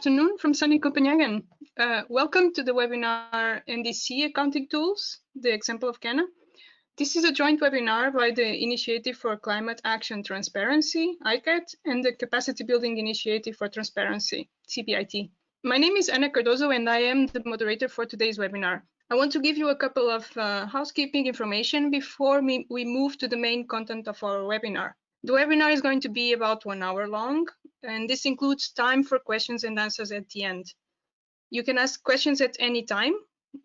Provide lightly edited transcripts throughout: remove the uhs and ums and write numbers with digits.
afternoon from sunny Copenhagen. Welcome to the webinar NDC Accounting Tools, the example of Ghana. This is a joint webinar by the Initiative for Climate Action Transparency, ICAT, and the Capacity Building Initiative for Transparency, CBIT. My name is Cardoso and I am the moderator for today's webinar. I want to give you a couple of housekeeping information before we move to the main content of our webinar. The webinar is going to be about 1 hour long, and this includes time for questions and answers at the end. You can ask questions at any time,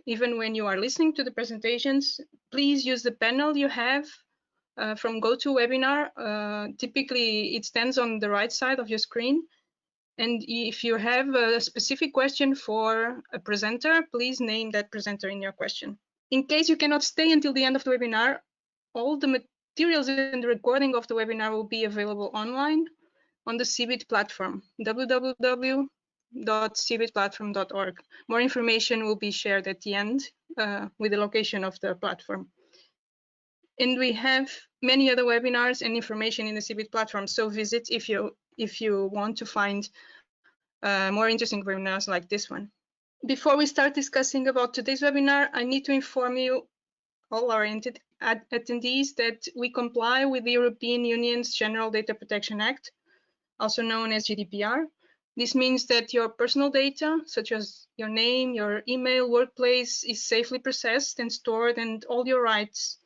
even when you are listening to the presentations. Please use the panel you have from GoToWebinar. Typically, it stands on the right side of your screen. And if you have a specific question for a presenter, please name that presenter in your question. In case you cannot stay until the end of the webinar, all the materials and the recording of the webinar will be available online on the CBIT platform, www.cbitplatform.org. More information will be shared at the end with the location of the platform. And we have many other webinars and information in the CBIT platform, so visit if you want to find more interesting webinars like this one. Before we start discussing about today's webinar, I need to inform you, all our attendees, that we comply with the European Union's General Data Protection Act, also known as GDPR. This means that your personal data, such as your name, your email, workplace, is safely processed and stored, and all your rights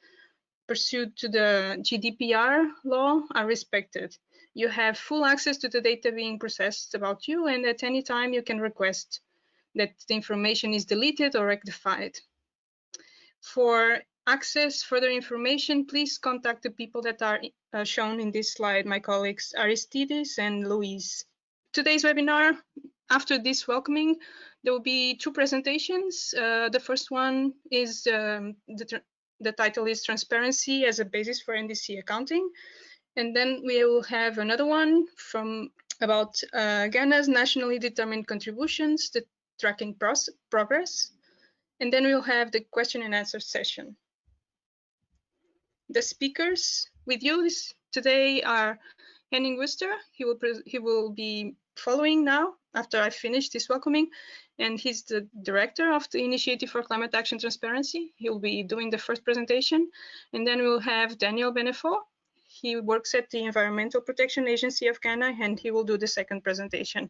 pursuant to the GDPR law are respected. You have full access to the data being processed about you, and at any time you can request that the information is deleted or rectified. For access further information, please contact the people that are shown in this slide, my colleagues Aristides and Louise. Today's webinar, after this welcoming, there will be 2 presentations. The first one is the title is Transparency as a Basis for NDC Accounting. And then we will have another one about Ghana's nationally determined contributions, the tracking progress. And then we'll have the question and answer session. The speakers with you today are Henning Wuester. He will be following now after I finish this welcoming, and he's the director of the Initiative for Climate Action Transparency. He'll be doing the first presentation, and then we'll have Daniel Benefor. He works at the Environmental Protection Agency of Ghana, and he will do the second presentation.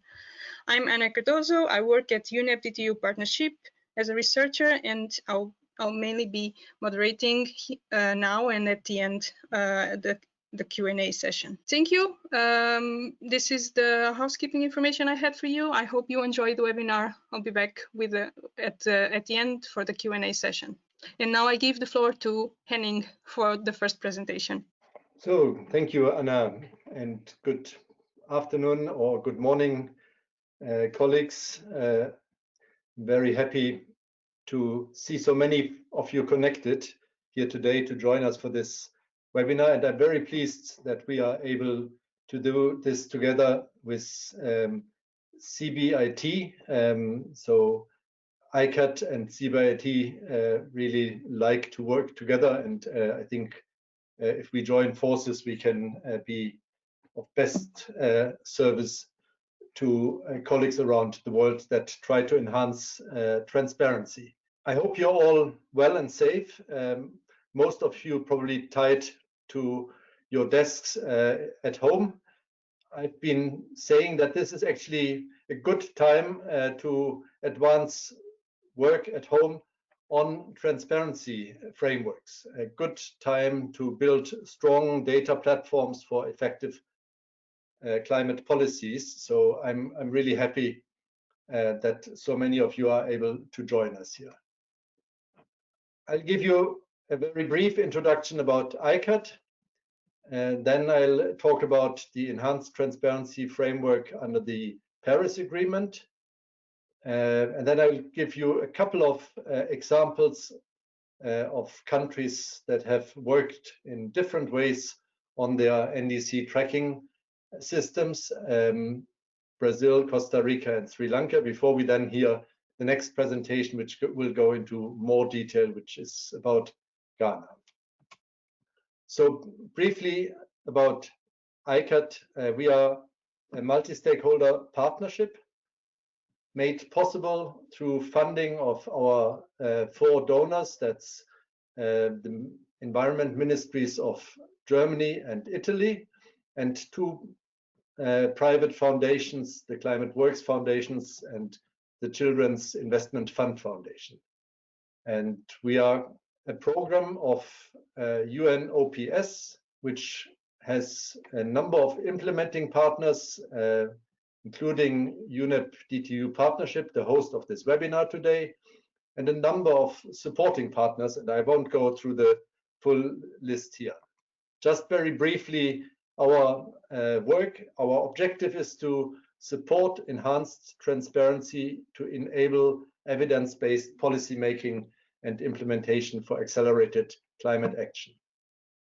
I'm Cardoso. I work at UNEP DTU Partnership as a researcher, and I'll mainly be moderating now and at the end the Q&A session. Thank you. This is the housekeeping information I had for you. I hope you enjoyed the webinar. I'll be back with at the end for the Q&A session. And now I give the floor to Henning for the first presentation. So thank you, Anna, and good afternoon or good morning, colleagues. Very happy to see so many of you connected here today to join us for this webinar, and I'm very pleased that we are able to do this together with CBIT. So ICAT and CBIT really like to work together, and I think if we join forces, we can be of best service to colleagues around the world that try to enhance transparency. I hope you're all well and safe. Most of you probably tied to your desks at home. I've been saying that this is actually a good time to advance work at home on transparency frameworks, a good time to build strong data platforms for effective climate policies. So I'm really happy that so many of you are able to join us here. I'll give you a very brief introduction about ICAT, and then I'll talk about the enhanced transparency framework under the Paris Agreement. And then I'll give you a couple of examples of countries that have worked in different ways on their NDC tracking systems, Brazil, Costa Rica, and Sri Lanka, before we then hear the next presentation, which will go into more detail, which is about Ghana. So briefly about ICAT, we are a multi-stakeholder partnership made possible through funding of our 4 donors. That's the environment ministries of Germany and Italy, and 2 private foundations, the Climate Works Foundations and the Children's Investment Fund Foundation. And we are a program of UNOPS, which has a number of implementing partners, including UNEP DTU Partnership, the host of this webinar today, and a number of supporting partners, and I won't go through the full list here. Just very briefly, our work, our objective is to support enhanced transparency to enable evidence-based policymaking and implementation for accelerated climate action.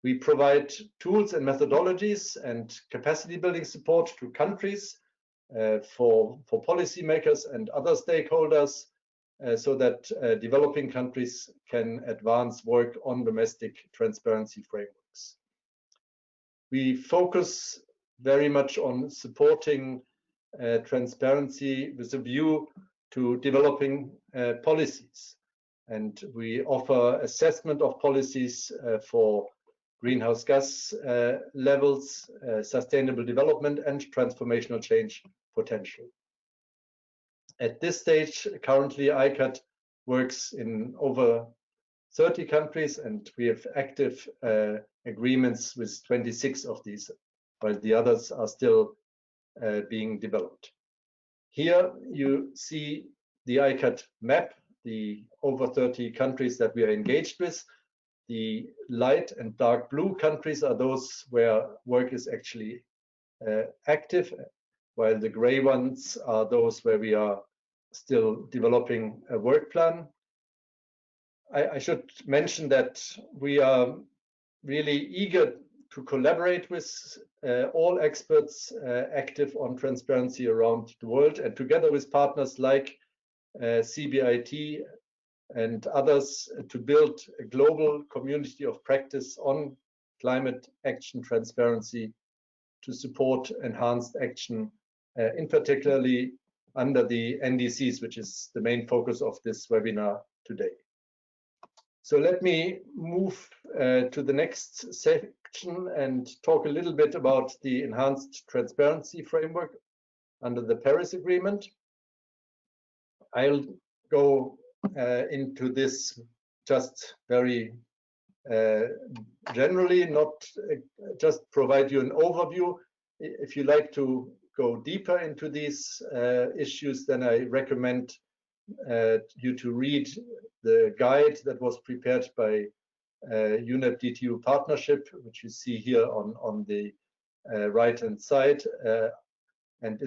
We provide tools and methodologies and capacity building support to countries for policymakers and other stakeholders so that developing countries can advance work on domestic transparency frameworks. We focus very much on supporting transparency with a view to developing policies. And we offer assessment of policies for greenhouse gas levels, sustainable development, and transformational change potential. At this stage, currently ICAT works in over 30 countries, and we have active agreements with 26 of these, while the others are still being developed. Here you see the ICAT map, the over 30 countries that we are engaged with. The light and dark blue countries are those where work is actually active, while the gray ones are those where we are still developing a work plan. I should mention that we are really eager to collaborate with all experts active on transparency around the world, and together with partners like CBIT and others to build a global community of practice on climate action transparency to support enhanced action, in particularly under the NDCs, which is the main focus of this webinar today. So let me move to the next section and talk a little bit about the enhanced transparency framework under the Paris Agreement. I'll go into this just very generally, not just provide you an overview. If you like to go deeper into these issues, then I recommend you to read the guide that was prepared by UNEP DTU Partnership, which you see here on the right-hand side, and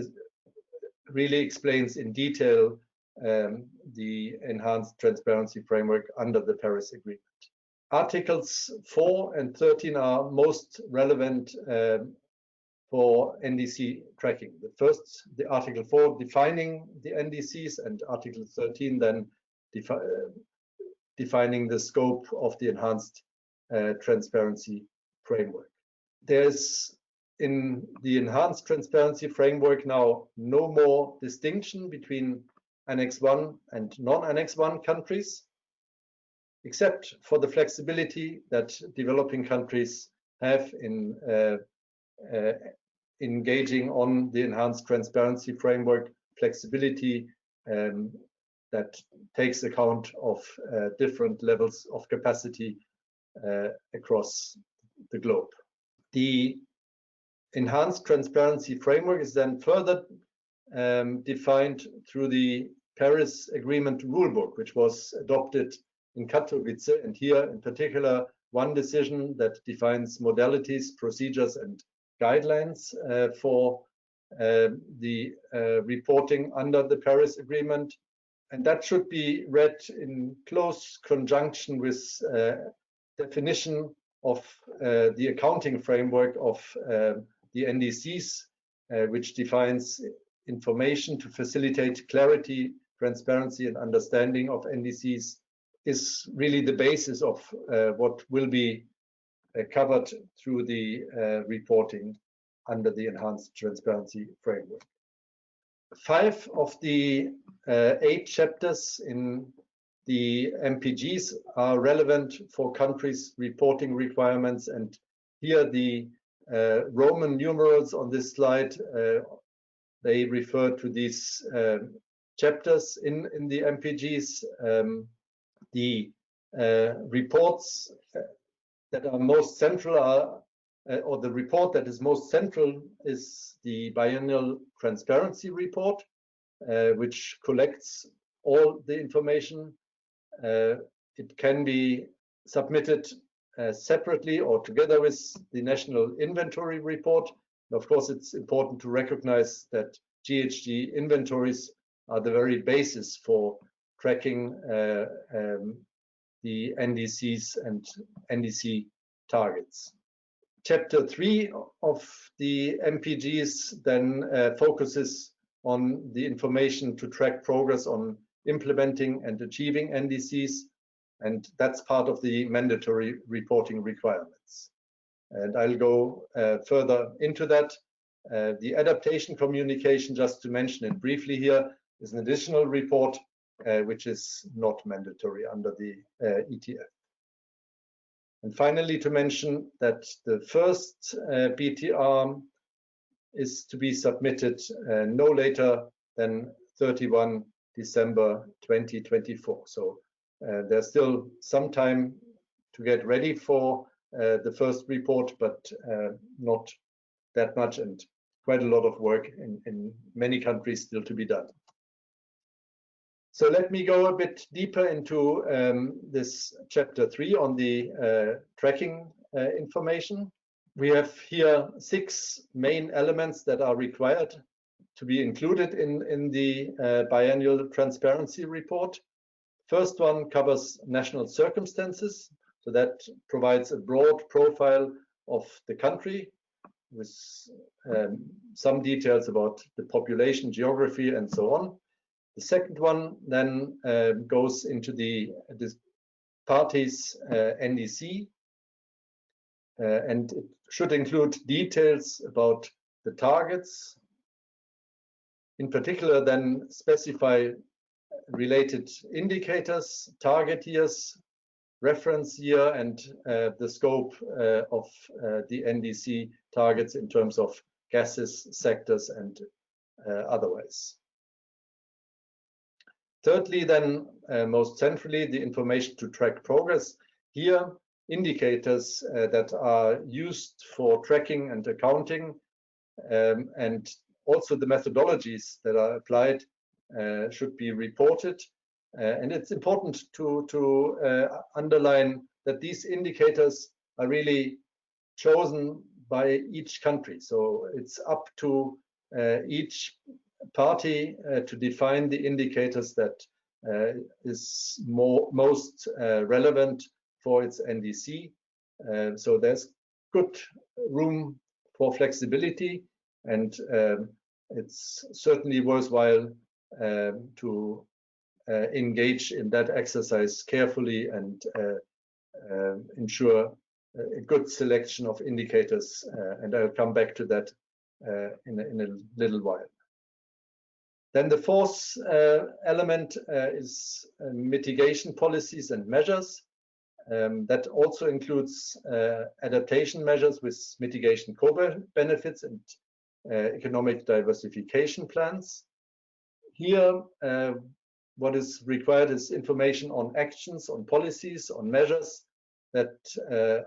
really explains in detail the enhanced transparency framework under the Paris Agreement. Articles 4 and 13 are most relevant for NDC tracking. The Article 4 defining the NDCs, and Article 13 then defining the scope of the enhanced transparency framework. There's in the enhanced transparency framework now no more distinction between Annex 1 and non-Annex 1 countries, except for the flexibility that developing countries have in engaging on the enhanced transparency framework, flexibility that takes account of different levels of capacity across the globe. The enhanced transparency framework is then further defined through the Paris Agreement rulebook, which was adopted in Katowice, and here in particular one decision that defines modalities, procedures, and guidelines for the reporting under the Paris Agreement, and that should be read in close conjunction with definition of the accounting framework of the NDCs, which defines information to facilitate clarity, transparency, and understanding of NDCs, is really the basis of what will be covered through the reporting under the enhanced transparency framework. 5 of the 8 chapters in the MPGs are relevant for countries' reporting requirements, and here the Roman numerals on this slide, they refer to these chapters in the MPGs. The reports that are most central are, or the report that is most central is the biennial transparency report, which collects all the information. It can be submitted separately or together with the national inventory report. And of course, it's important to recognize that GHG inventories are the very basis for tracking the NDCs and NDC targets. Chapter 3 of the MPGs then focuses on the information to track progress on implementing and achieving NDCs, and that's part of the mandatory reporting requirements. And I'll go further into that. The adaptation communication, just to mention it briefly here, is an additional report which is not mandatory under the ETF. And finally, to mention that the first BTR is to be submitted no later than 31 December 2024. So there's still some time to get ready for the first report, but not that much, and quite a lot of work in many countries still to be done. So let me go a bit deeper into this chapter 3 on the tracking information. We have here 6 main elements that are required to be included in the biannual transparency report. First one covers national circumstances, so that provides a broad profile of the country with some details about the population, geography, and so on. The second one then goes into the party's NDC, and it should include details about the targets. In particular, then specify related indicators, target years, reference year, and the scope of the NDC targets in terms of gases, sectors, and otherwise. Thirdly, then, most centrally, the information to track progress. Here, indicators that are used for tracking and accounting, and also the methodologies that are applied should be reported. And it's important to underline that these indicators are really chosen by each country. So it's up to each party to define the indicators that is most relevant for its NDC. So there's good room for flexibility, and it's certainly worthwhile to engage in that exercise carefully and ensure a good selection of indicators, and I'll come back to that in a little while. Then the fourth element is mitigation policies and measures. That also includes adaptation measures with mitigation co-benefits and economic diversification plans. Here, what is required is information on actions, on policies, on measures that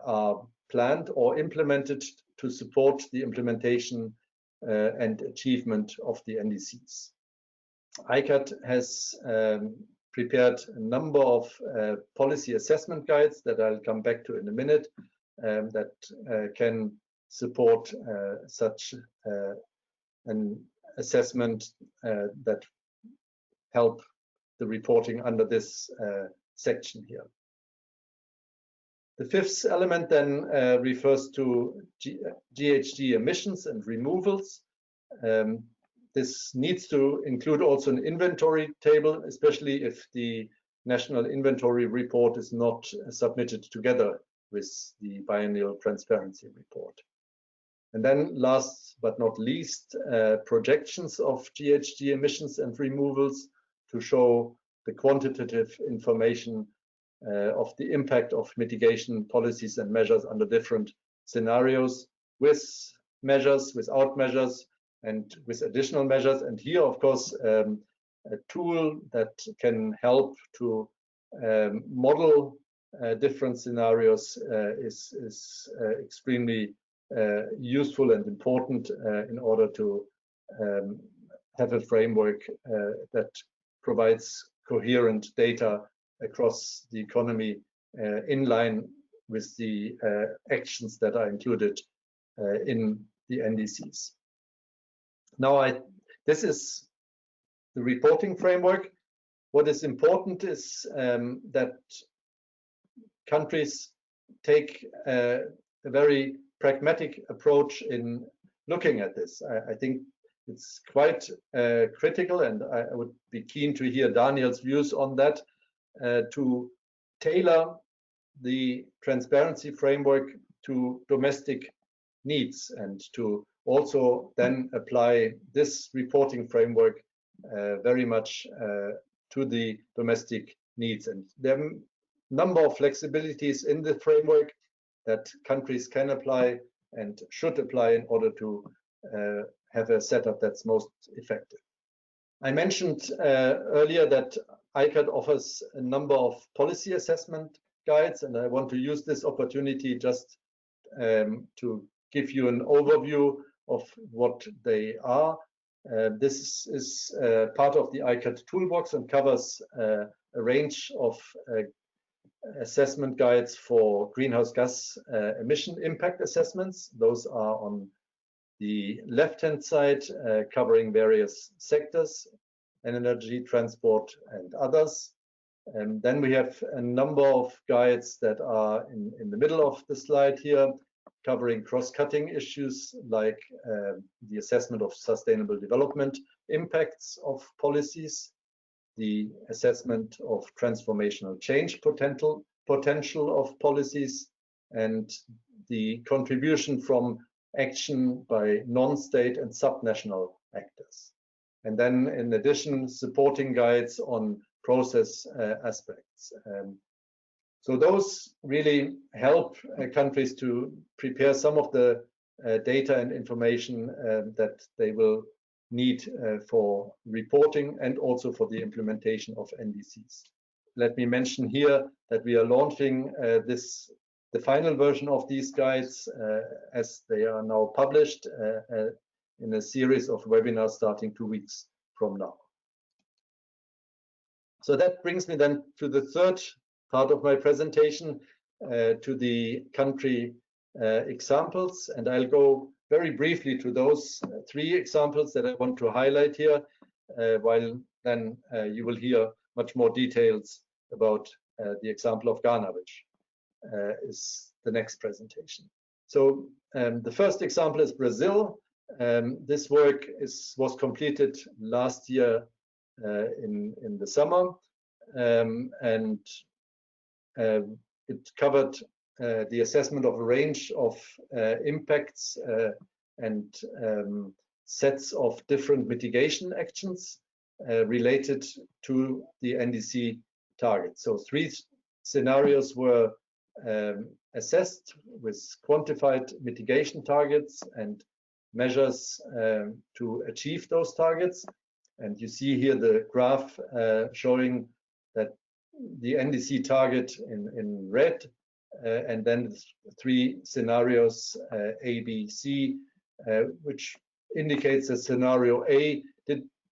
are planned or implemented to support the implementation and achievement of the NDCs. ICAT has prepared a number of policy assessment guides that I'll come back to in a minute that can support such an assessment that help the reporting under this section here. The fifth element then refers to GHG emissions and removals. This needs to include also an inventory table, especially if the national inventory report is not submitted together with the biennial transparency report. And then last but not least, projections of GHG emissions and removals to show the quantitative information of the impact of mitigation policies and measures under different scenarios, with measures, without measures, and with additional measures. And here, of course, a tool that can help to model different scenarios is extremely useful and important in order to have a framework that provides coherent data across the economy in line with the actions that are included in the NDCs. Now, this is the reporting framework. What is important is that countries take a very pragmatic approach in looking at this. I think it's quite critical, and I would be keen to hear Daniel's views on that, to tailor the transparency framework to domestic needs and to also then apply this reporting framework very much to the domestic needs. And there are a number of flexibilities in the framework that countries can apply and should apply in order to have a setup that's most effective. I mentioned earlier that ICAT offers a number of policy assessment guides, and I want to use this opportunity just to give you an overview of what they are. This is part of the ICAT toolbox and covers a range of assessment guides for greenhouse gas emission impact assessments. Those are on the left-hand side, covering various sectors, energy, transport, and others. And then we have a number of guides that are in the middle of the slide here, covering cross-cutting issues like the assessment of sustainable development impacts of policies, the assessment of transformational change potential of policies, and the contribution from action by non-state and subnational actors. And then in addition, supporting guides on process aspects. So those really help countries to prepare some of the data and information that they will need for reporting and also for the implementation of NDCs. Let me mention here that we are launching the final version of these guides as they are now published in a series of webinars starting 2 weeks from now. So that brings me then to the third part of my presentation, to the country examples, and I'll go very briefly to those 3 examples that I want to highlight here, while then you will hear much more details about the example of Ghana, which is the next presentation. So the first example is Brazil. This work was completed last year in the summer, and it covered the assessment of a range of impacts and sets of different mitigation actions related to the NDC target. So 3 scenarios were assessed with quantified mitigation targets and measures to achieve those targets. And you see here the graph showing that the NDC target in red, and then 3 scenarios, A, B, C, which indicates that scenario A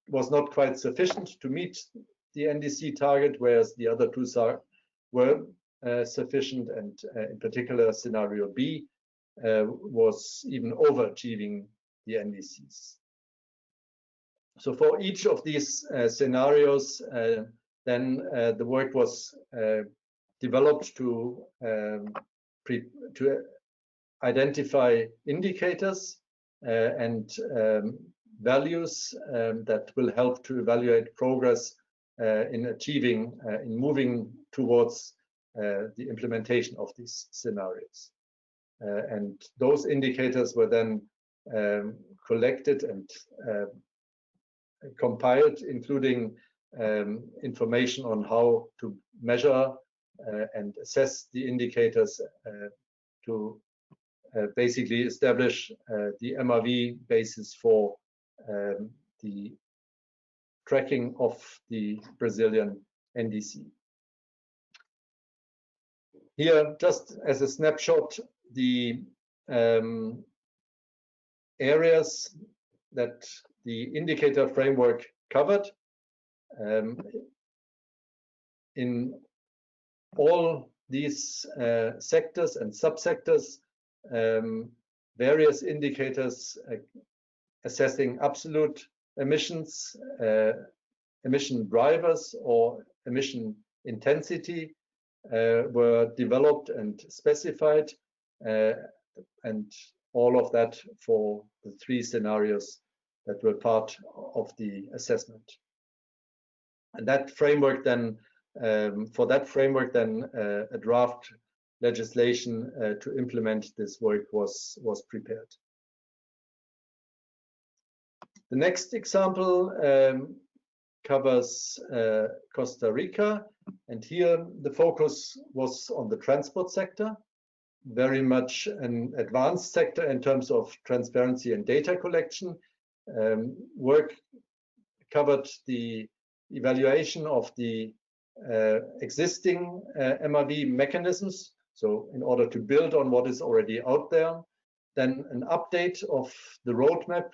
was not quite sufficient to meet the NDC target, whereas the other 2 were sufficient, and in particular scenario B was even overachieving the NDCs. So for each of these scenarios, then the work was developed to identify indicators and values that will help to evaluate progress in moving towards the implementation of these scenarios. And those indicators were then collected and compiled, including information on how to measure and assess the indicators to basically establish the MRV basis for the tracking of the Brazilian NDC. Here, just as a snapshot, the areas that the indicator framework covered. In all these sectors and subsectors, various indicators assessing absolute emissions, emission drivers, or emission intensity were developed and specified, and all of that for the 3 scenarios that were part of the assessment. And that framework then, for that framework then, a draft legislation to implement this work was prepared. The next example covers Costa Rica, and here the focus was on the transport sector, very much an advanced sector in terms of transparency and data collection. Work covered the evaluation of the existing MRV mechanisms, so in order to build on what is already out there, then an update of the roadmap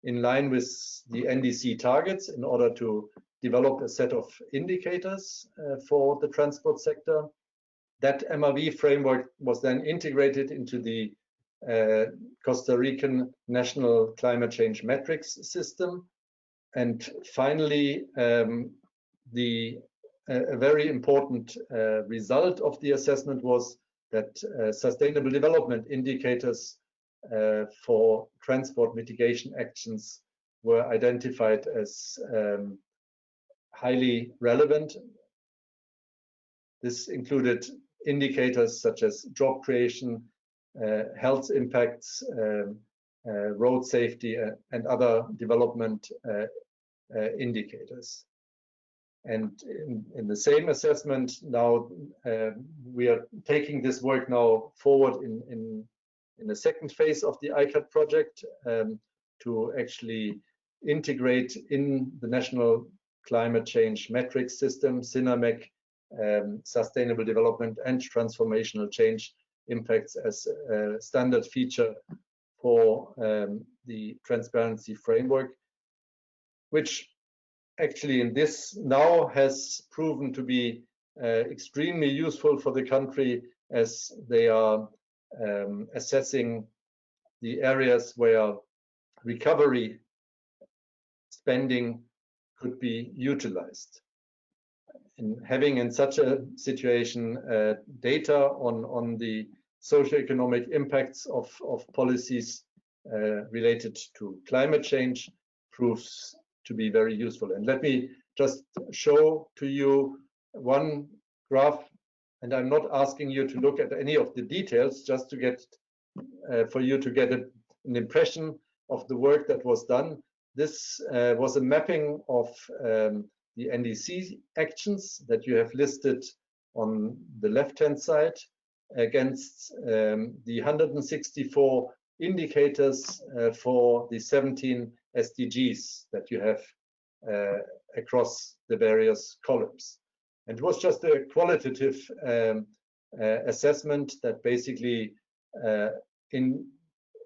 in line with the NDC targets in order to develop a set of indicators for the transport sector. That MRV framework was then integrated into the Costa Rican National Climate Change Metrics System. And finally, a very important result of the assessment was that sustainable development indicators for transport mitigation actions were identified as highly relevant. This included indicators such as job creation, health impacts, road safety, and other development indicators. And in the same assessment, now we are taking this work now forward in the second phase of the ICAT project to actually integrate in the National Climate Change Metrics System, SINAMEC, sustainable development and transformational change impacts as a standard feature for the transparency framework, which actually in this now has proven to be extremely useful for the country, as they are assessing the areas where recovery spending could be utilized. And having in such a situation data on the socioeconomic impacts of policies related to climate change proves to be very useful. And let me just show to you one graph, and I'm not asking you to look at any of the details, just to get for you to get an impression of the work that was done. This was a mapping of the NDC actions that you have listed on the left-hand side against the 164 indicators for the 17 SDGs that you have across the various columns. And it was just a qualitative assessment that basically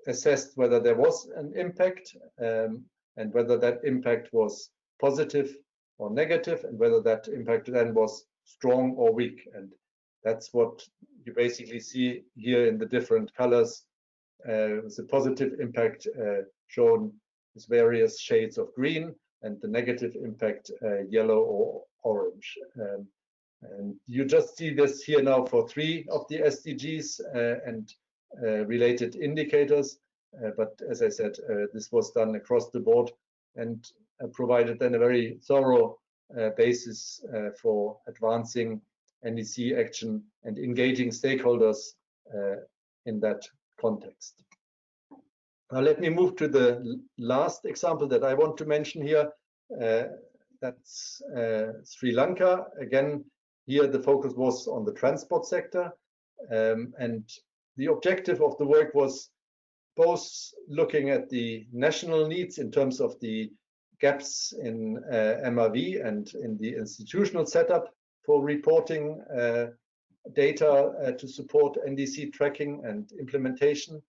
assessed whether there was an impact and whether that impact was positive or negative, and whether that impact then was strong or weak. And that's what you basically see here in the different colors. The positive impact shown with various shades of green, and the negative impact yellow or orange. And you just see this here now for 3 of the SDGs and related indicators. But as I said, this was done across the board and provided then a very thorough basis for advancing NDC action and engaging stakeholders in that context. Now let me move to the last example that I want to mention here. That's Sri Lanka. Again, here the focus was on the transport sector. And the objective of the work was both looking at the national needs in terms of the gaps in MRV and in the institutional setup for reporting data to support NDC tracking and implementation,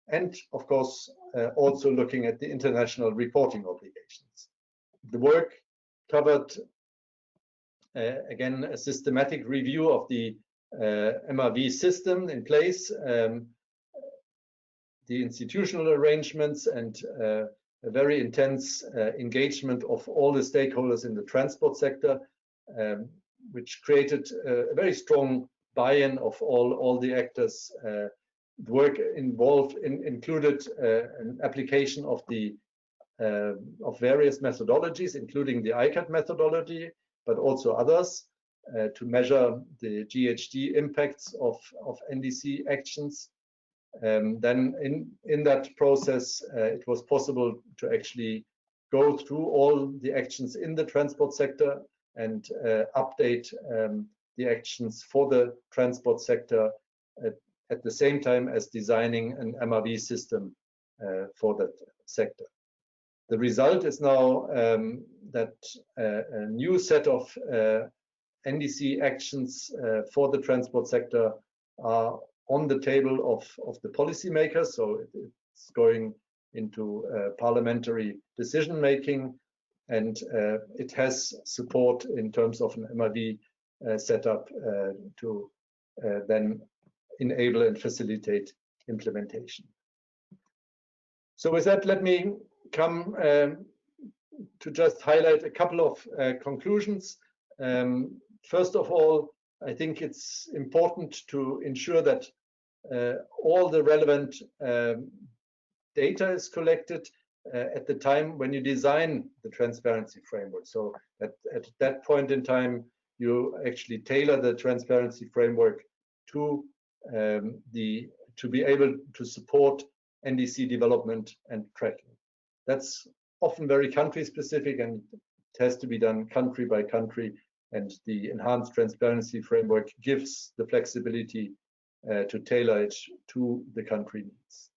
and of course also looking at the international reporting obligations. The work covered again a systematic review of the MRV system in place, the institutional arrangements, and a very intense engagement of all the stakeholders in the transport sector, which created a very strong buy-in of all the actors. The work involved included an application of the of various methodologies, including the ICAT methodology, but also others, to measure the GHG impacts of NDC actions. Then in that process, it was possible to actually go through all the actions in the transport sector and update the actions for the transport sector at the same time as designing an MRV system for that sector. The result is now that a new set of NDC actions for the transport sector are on the table of the policymakers. So it's going into parliamentary decision making, and it has support in terms of an MRV setup to then enable and facilitate implementation. So with that, let me come to just highlight a couple of conclusions. First of all, I think it's important to ensure that all the relevant data is collected at the time when you design the transparency framework. So at that point in time, you actually tailor the transparency framework to be able to support NDC development and tracking. That's often very country specific, and it has to be done country by country, and the enhanced transparency framework gives the flexibility to tailor it to the country needs.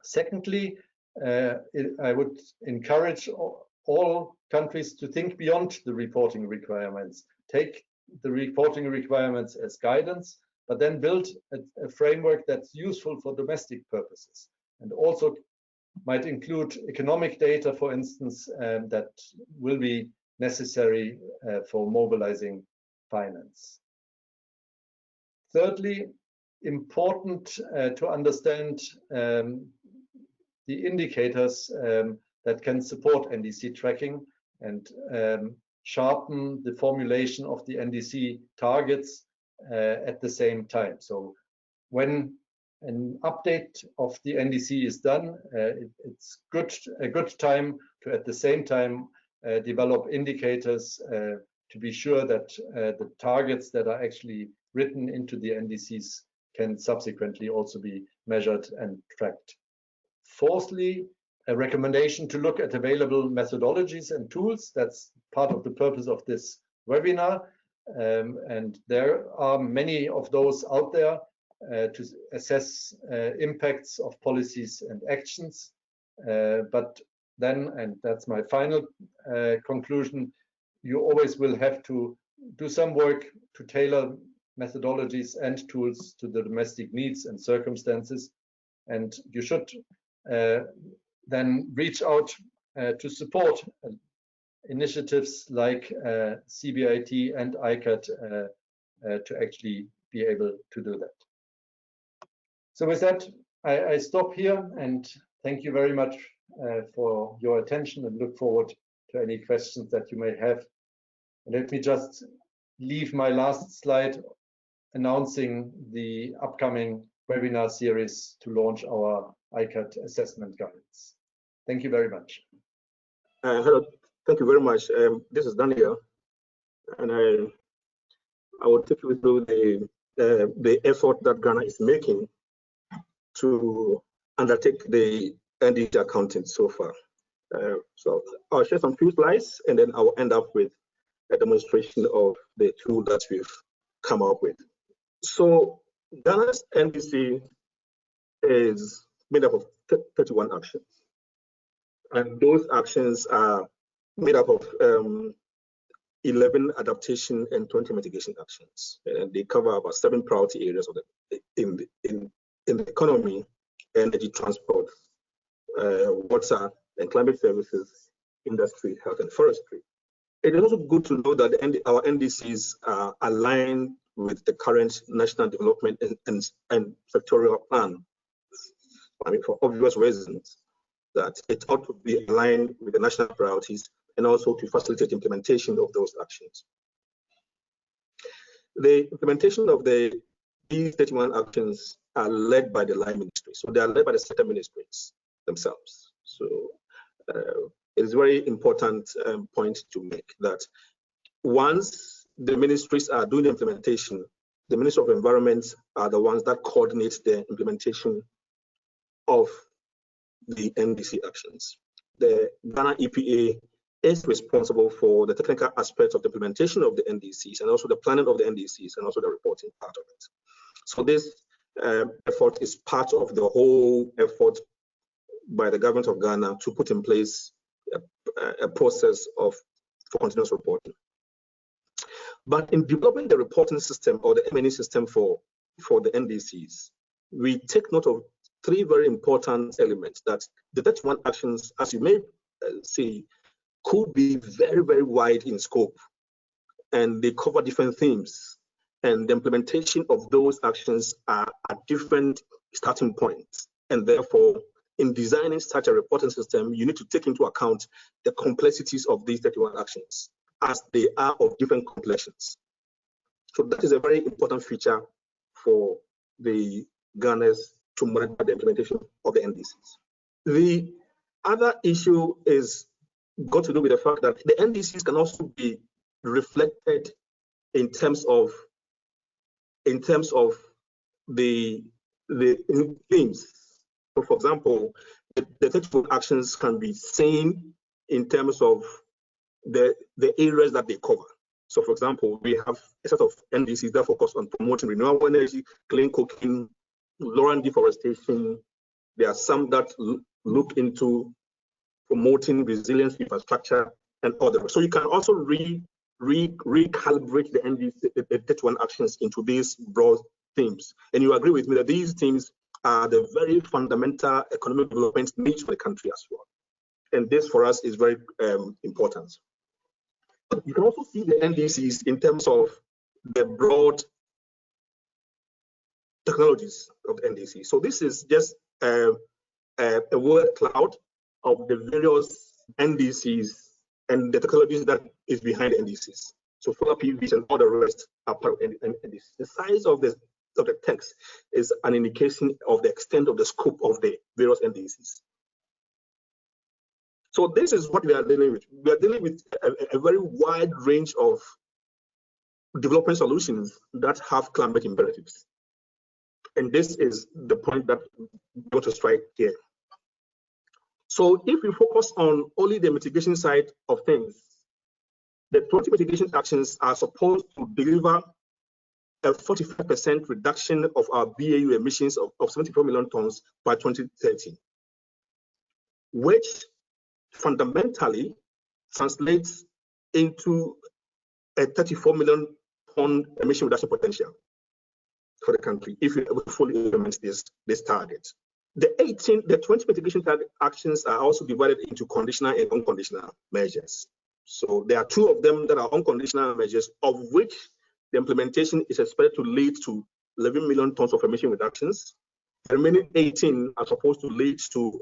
Secondly, I would encourage all countries to think beyond the reporting requirements. Take the reporting requirements as guidance, but then build a framework that's useful for domestic purposes, and also might include economic data, for instance, that will be necessary for mobilizing finance. Thirdly, important to understand the indicators that can support NDC tracking and sharpen the formulation of the NDC targets at the same time. So when an update of the NDC is done, it's a good time to at the same time develop indicators to be sure that the targets that are actually written into the NDCs can subsequently also be measured and tracked. Fourthly, a recommendation to look at available methodologies and tools. That's part of the purpose of this webinar. And there are many of those out there to assess impacts of policies and actions. But then, and that's my final conclusion, you always will have to do some work to tailor methodologies and tools to the domestic needs and circumstances. And you should then reach out to support initiatives like CBIT and ICAT to actually be able to do that. So with that, I stop here and thank you very much for your attention, and look forward to any questions that you may have. And let me just leave my last slide announcing the upcoming webinar series to launch our ICAT assessment guidance. Thank you very much. Hello, thank you very much. This is Daniel, and I will take you through the effort that Ghana is making to undertake the NDC accounting so far. So I'll share some few slides, and then I'll end up with a demonstration of the tool that we've come up with. So Ghana's NDC is made up of 31 actions, and those actions are made up of 11 adaptation and 20 mitigation actions, and they cover about 7 priority areas of in the economy, energy, transport, water and climate services, industry, health and forestry. It is also good to know that our NDCs are aligned with the current national development and sectorial plan. I mean, for obvious reasons, that it ought to be aligned with the national priorities and also to facilitate implementation of those actions. The implementation of these 31 actions are led by the line ministry. So they are led by the sector ministries themselves. So it is a very important point to make that once the ministries are doing the implementation, the Ministry of Environment are the ones that coordinate the implementation of the NDC actions. The Ghana EPA is responsible for the technical aspects of the implementation of the NDCs and also the planning of the NDCs and also the reporting part of it. So this effort is part of the whole effort by the government of Ghana to put in place a process for continuous reporting. But in developing the reporting system or the M&E system for the NDCs, we take note of 3 very important elements that the 31 actions, as you may see, could be very, very wide in scope, and they cover different themes, and the implementation of those actions are at different starting points, and therefore in designing such a reporting system, you need to take into account the complexities of these 31 actions as they are of different complexions. So that is a very important feature for the Ghanaians to monitor the implementation of the NDCs. The other issue is got to do with the fact that the NDCs can also be reflected in terms of the themes. So for example, the 34 actions can be seen in terms of the areas that they cover. So for example, we have a set of NDCs that focus on promoting renewable energy, clean cooking, lawn deforestation. There are some that look into promoting resilience infrastructure and others. So you can also recalibrate the NDC, the 31 actions into these broad themes. And you agree with me that these themes are the very fundamental economic development needs for the country as well. And this for us is very important. You can also see the NDCs in terms of the broad technologies of the NDC. So this is just a word cloud of the various NDCs and the technologies that is behind the NDCs. So solar PVs and all the rest are part of NDCs. The size of the text is an indication of the extent of the scope of the various NDCs. So this is what we are dealing with. We are dealing with a very wide range of development solutions that have climate imperatives. And this is the point that we want to strike here. So if we focus on only the mitigation side of things, the 20 mitigation actions are supposed to deliver a 45% reduction of our BAU emissions of 74 million tons by 2030, which fundamentally translates into a 34 million ton emission reduction potential for the country if we fully implement this target. The 20 mitigation target actions are also divided into conditional and unconditional measures. So there are 2 of them that are unconditional measures, of which the implementation is expected to lead to 11 million tons of emission reductions. The remaining 18 are supposed to lead to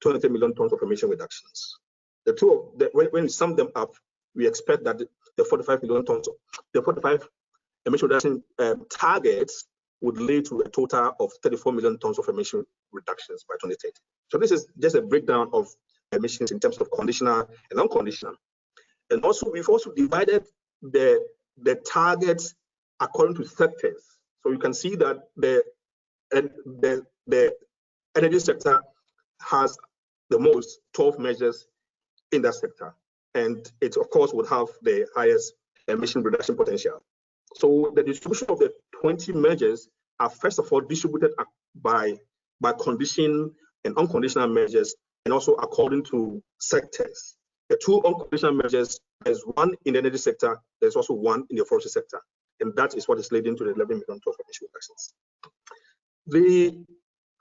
20 million tons of emission reductions. The 2 of them, when we sum them up, we expect that the 45 million tons, the 45 emission reduction targets would lead to a total of 34 million tons of emission reductions by 2030. So this is just a breakdown of emissions in terms of conditional and unconditional. And also, we've also divided the targets according to sectors. So you can see that the energy sector has the most 12 measures in that sector, and it of course would have the highest emission reduction potential. So the distribution of the 20 measures are first of all distributed by condition and unconditional measures, and also according to sectors. The two unconditional measures, there's one in the energy sector, there's also one in the forestry sector, and that is what is leading to the 11 million tons of emission reductions. The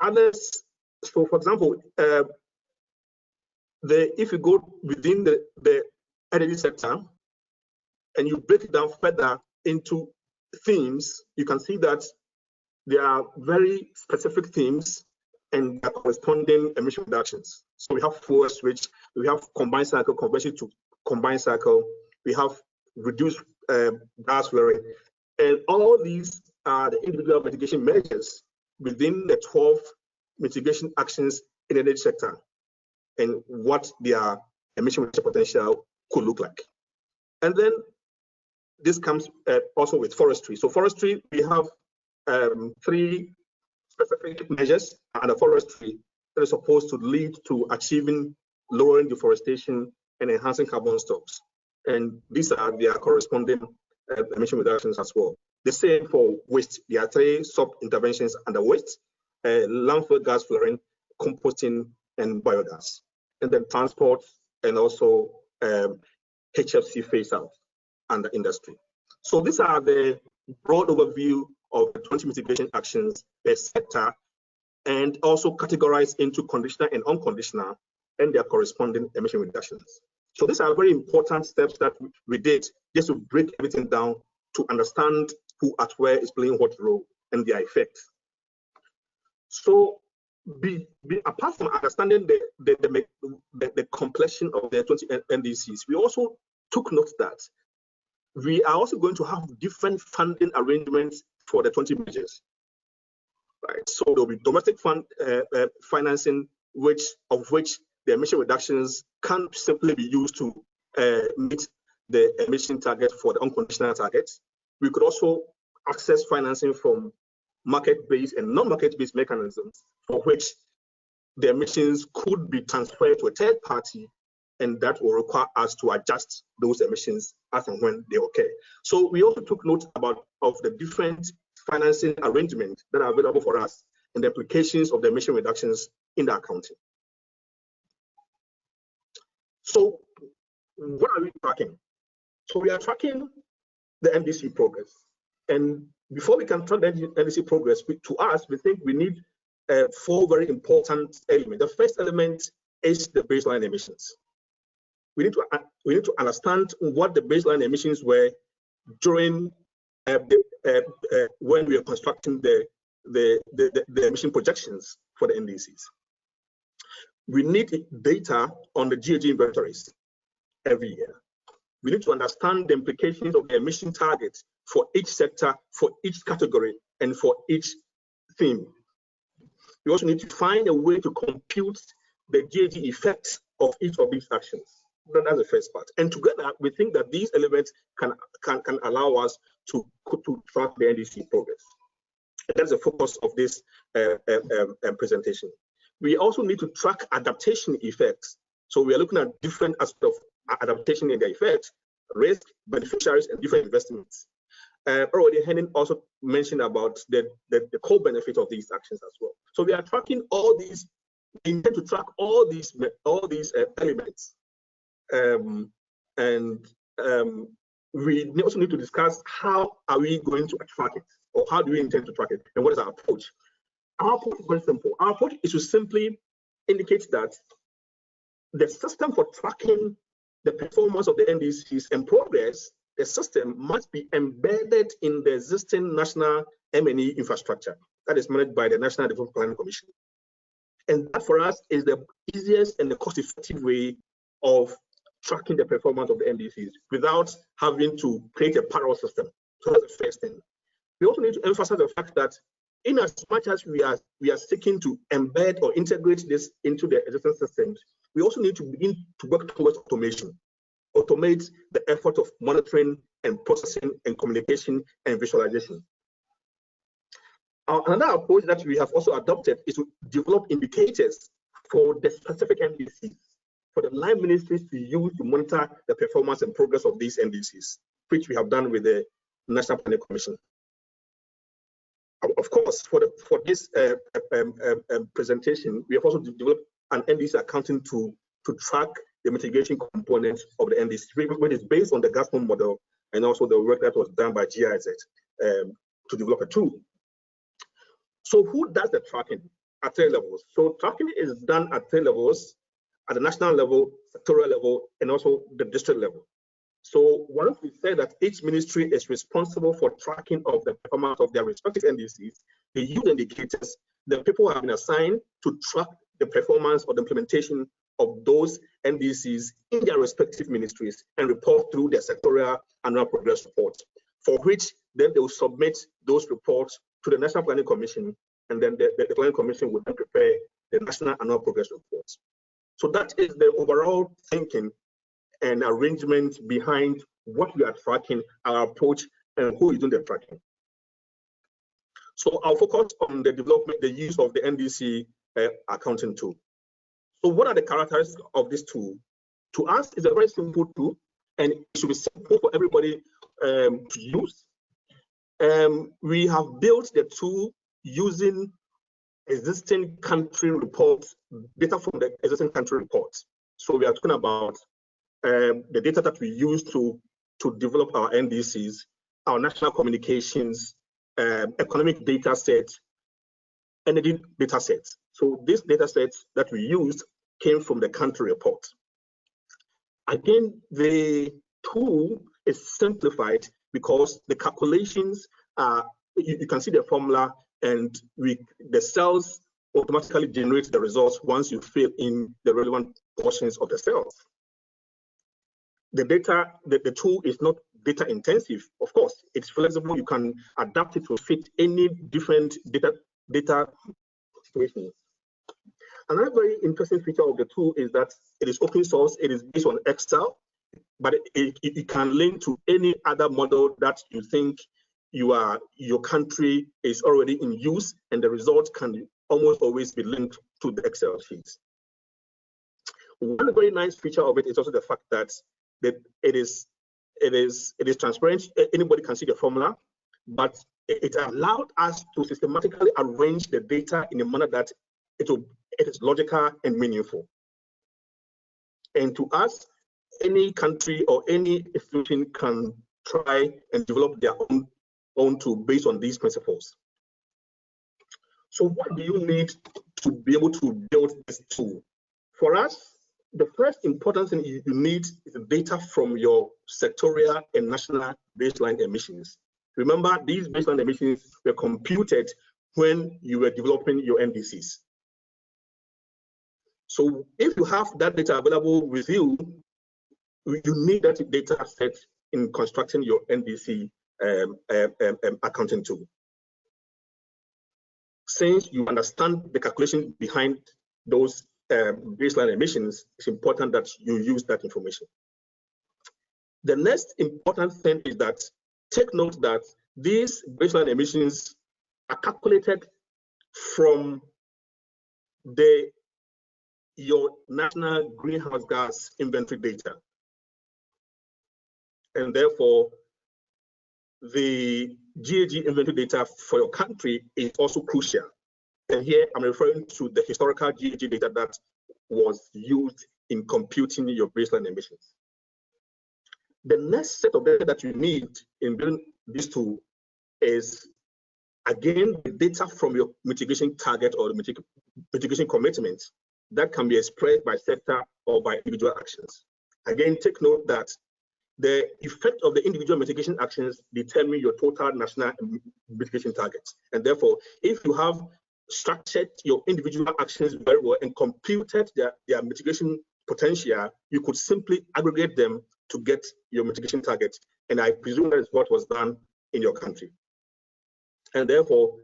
others, so for example, if you go within the energy sector and you break it down further into themes, you can see that there are very specific themes and their corresponding emission reductions. So we have fuel switch, we have combined cycle, conversion to combined cycle, we have reduced gas flaring, and all these are the individual mitigation measures within the 12 mitigation actions in the energy sector and what their emission reduction potential could look like. And then this comes also with forestry. So forestry, we have 3 specific measures under forestry that are supposed to lead to achieving lowering deforestation and enhancing carbon stocks. And these are their corresponding emission reductions as well. The same for waste. There are 3 sub-interventions under waste: landfill gas flaring, composting, and biogas. And then transport, and also HFC phase out under industry. So these are the broad overview of the 20 mitigation actions per sector, and also categorized into conditional and unconditional and their corresponding emission reductions. So these are very important steps that we did just to break everything down to understand who at where is playing what role and their effects. So apart from understanding the complexion of the 20 NDCs, we also took note that we are also going to have different funding arrangements for the 20 measures, right? So there'll be domestic financing, of which the emission reductions can't simply be used to meet the emission target for the unconditional targets. We could also access financing from market-based and non-market-based mechanisms for which the emissions could be transferred to a third party, and that will require us to adjust those emissions as and when they occur. So we also took note of the different financing arrangements that are available for us and the implications of the emission reductions in the accounting. So what are we tracking? So we are tracking the NDC progress. And before we can track the NDC progress, to us, we think we need 4 very important elements. The first element is the baseline emissions. We need to understand what the baseline emissions were during when we are constructing the emission projections for the NDCs. We need data on the GHG inventories every year. We need to understand the implications of the emission targets for each sector, for each category, and for each theme. We also need to find a way to compute the GHG effects of each of these actions. That's the first part. And together, we think that these elements can allow us to track the NDC progress. And that's the focus of this presentation. We also need to track adaptation effects. So we are looking at different aspects of adaptation and their effects, risk, beneficiaries, and different investments. Already, Henning also mentioned about the co-benefit of these actions as well. So we are tracking all these. We intend to track all these elements. We also need to discuss how are we going to track it, or how do we intend to track it, and what is our approach. Our approach is very simple. Our approach is to simply indicate that the system for tracking the performance of the NDCs and progress, the system must be embedded in the existing national M&E infrastructure that is managed by the National Development Planning Commission. And that for us is the easiest and the cost-effective way of tracking the performance of the NDCs without having to create a parallel system. So that's the first thing. We also need to emphasize the fact that in as much as we are seeking to embed or integrate this into the existing systems, we also need to begin to work towards automation. Automate the effort of monitoring and processing and communication and visualization. Another approach that we have also adopted is to develop indicators for the specific NDCs, for the line ministries to use to monitor the performance and progress of these NDCs, which we have done with the National Planning Commission. Of course, for this presentation, we have also developed an NDC accounting tool to track the mitigation component of the NDC, which is based on the GASMO model and also the work that was done by GIZ to develop a tool. So who does the tracking at 3 levels? So tracking is done at 3 levels, at the national level, sectoral level, and also the district level. So once we say that each ministry is responsible for tracking of the performance of their respective NDCs, they use indicators that people have been assigned to track the performance or the implementation of those NDCs in their respective ministries and report through their sectorial annual progress report, for which then they will submit those reports to the National Planning Commission, and then the Planning Commission will then prepare the National Annual Progress Reports. So that is the overall thinking and arrangement behind what we are tracking, our approach, and who is doing the tracking. So I'll focus on the development, the use of the NDC accounting tool. So what are the characteristics of this tool? To us, it's a very simple tool, and it should be simple for everybody to use. We have built the tool using existing country reports, data from the existing country reports. So we are talking about the data that we use to develop our NDCs, our national communications, economic data sets, energy data sets. So these data sets that we used came from the country report. Again, the tool is simplified because the calculations are, you can see the formula, and the cells automatically generate the results once you fill in the relevant portions of the cells. The data, the tool is not data intensive. Of course, it's flexible. You can adapt it to fit any different data situations. Another very interesting feature of the tool is that it is open source. It is based on Excel, but it can link to any other model that you think your country is already in use, and the results can almost always be linked to the Excel sheets. One very nice feature of it is also the fact that it is transparent. Anybody can see the formula, but it allowed us to systematically arrange the data in a manner that it is logical and meaningful. And to us, any country or any institution can try and develop their own tool based on these principles. So what do you need to be able to build this tool? For us, the first important thing you need is the data from your sectorial and national baseline emissions. Remember, these baseline emissions were computed when you were developing your NDCs. So if you have that data available with you, you need that data set in constructing your NDC accounting tool. Since you understand the calculation behind those baseline emissions, it's important that you use that information. The next important thing is that take note that these baseline emissions are calculated from your national greenhouse gas inventory data. And therefore, the GHG inventory data for your country is also crucial. And here I'm referring to the historical GHG data that was used in computing your baseline emissions. The next set of data that you need in building this tool is, again, the data from your mitigation target or the mitigation commitments that can be expressed by sector or by individual actions. Again, take note that the effect of the individual mitigation actions determine your total national mitigation targets. And therefore, if you have structured your individual actions very well and computed their mitigation potential, you could simply aggregate them to get your mitigation target. And I presume that is what was done in your country. And therefore,